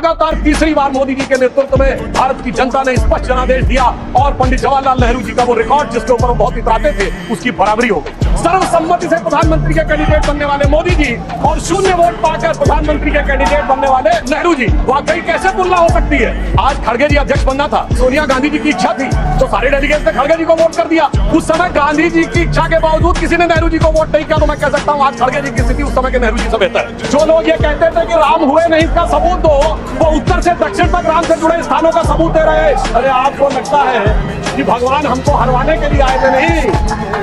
लगातार तीसरी बार मोदी जी के नेतृत्व में भारत की जनता ने स्पष्ट जनादेश दिया और पंडित जवाहरलाल नेहरू जी का वो रिकॉर्ड जिसके ऊपर वो बहुत इतराते थे उसकी बराबरी हो गई। सर्वसम्मति से प्रधानमंत्री के कैंडिडेट बनने वाले मोदी जी और शून्य वोट पाकर प्रधानमंत्री के कैंडिडेट बनने वाले नेहरू जी, वाकई कैसे तुलना हो सकती है। आज खड़गे जी अध्यक्ष बनना था, सोनिया गांधी जी की इच्छा थी तो सारे डेलीगेट्स ने खड़गे जी को वोट कर दिया। उस समय गांधी जी की इच्छा के बावजूद किसी ने नेहरू जी को वोट नहीं किया तो मैं कह सकता हूँ आज खड़गे जी की स्थिति उस समय के नेहरू जी से बेहतर है। जो लोग ये कहते थे कि राम हुए नहीं इसका सबूत दो, वो उत्तर से दक्षिण तक राम से जुड़े स्थानों का सबूत दे रहे हैं। अरे आपको लगता है कि भगवान हमको हरवाने के लिए आए थे? नहीं,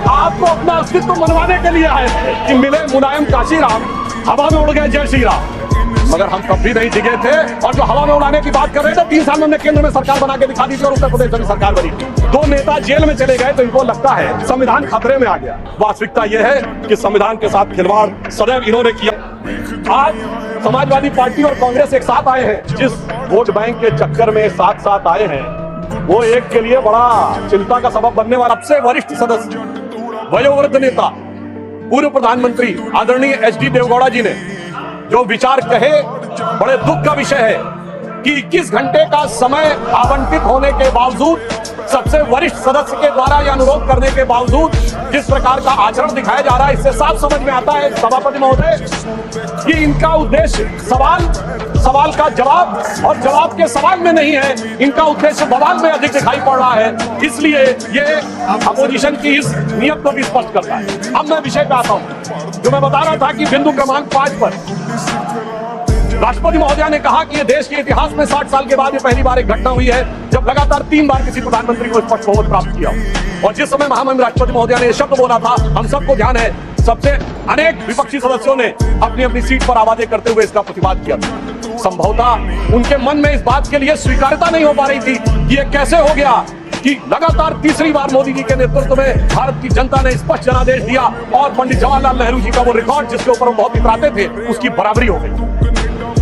आपको अपना अस्तित्व मनवाने के लिए आए थे कि मिले मुलायम काशी राम, हवा में उड़ गए जय श्री राम। मगर हम कभी नहीं टिके थे और जो हवा में उड़ाने की बात कर रहे थे 3 साल में हमने केंद्र में सरकार बना के दिखा दी थी और उत्तर प्रदेश में सरकार बनी। 2 नेता जेल में चले गए तो इनको लगता है संविधान खतरे में आ गया। वास्तविकता यह है कि संविधान के साथ खिलवाड़ सदैव इन्होंने किया। आज समाजवादी पार्टी और कांग्रेस एक साथ आए हैं, जिस वोट बैंक के चक्कर में साथ साथ आए हैं वो एक के लिए बड़ा चिंता का सबब बनने वाला। सबसे वरिष्ठ सदस्य, वयोवृद्ध नेता, पूर्व प्रधानमंत्री आदरणीय HD देवगौड़ा जी ने जो विचार कहे, बड़े दुख का विषय है कि 21 घंटे का समय आवंटित होने के बावजूद, सबसे वरिष्ठ सदस्य के द्वारा यह अनुरोध करने के बावजूद जिस प्रकार का आचरण दिखाया जा रहा है, इससे साफ समझ में आता है सभापति महोदय कि इनका उद्देश्य सवाल का जवाब और जवाब के सवाल में नहीं है, इनका उद्देश्य बवाल में अधिक दिखाई पड़ रहा है। इसलिए ये अपोजिशन की इस नियत को भी स्पष्ट करता है। अब मैं विषय पे आता हूं। जो मैं बता रहा था कि बिंदु क्रमांक 5 पर राष्ट्रपति महोदय ने कहा कि ये देश के इतिहास में 60 साल के बाद ये पहली बार एक घटना हुई है जब लगातार 3 बार किसी प्रधानमंत्री को स्पष्ट बहुमत प्राप्त किया। और जिस समय महामहिम राष्ट्रपति महोदय ने ये शब्द बोला था, हम सबको ध्यान है, सबसे अनेक विपक्षी सदस्यों ने अपनी अपनी सीट पर आवाजें करते हुए इसका प्रतिवाद किया। संभवतः उनके मन में इस बात के लिए स्वीकार्यता नहीं हो पा रही थी कि ये कैसे हो गया कि लगातार तीसरी बार मोदी जी के नेतृत्व में भारत की जनता ने स्पष्ट जनादेश दिया और पंडित जवाहरलाल नेहरू जी का वो रिकॉर्ड जिसके ऊपर वो बहुत इतराते थे उसकी बराबरी हो गई।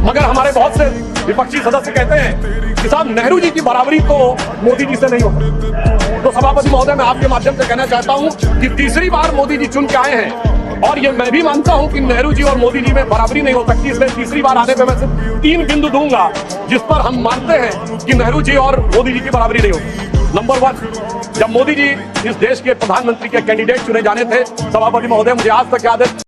मगर हमारे बहुत से विपक्षी सदस्य कहते हैं कि साहब नेहरू जी की बराबरी तो मोदी जी से नहीं हो सकती। तो सभापति महोदय मैं आपके माध्यम से कहना चाहता हूं कि तीसरी बार मोदी जी चुन के आए हैं और ये मैं भी मानता हूं कि नेहरू जी और मोदी जी में बराबरी नहीं हो सकती। इसलिए तीसरी बार आने पे मैं सिर्फ 3 बिंदु दूंगा जिस पर हम मानते हैं कि नेहरू जी और मोदी जी की बराबरी नहीं होती। नंबर 1, जब मोदी जी इस देश के प्रधानमंत्री के कैंडिडेट चुने जाने थे, सभापति महोदय मुझे आज तक याद है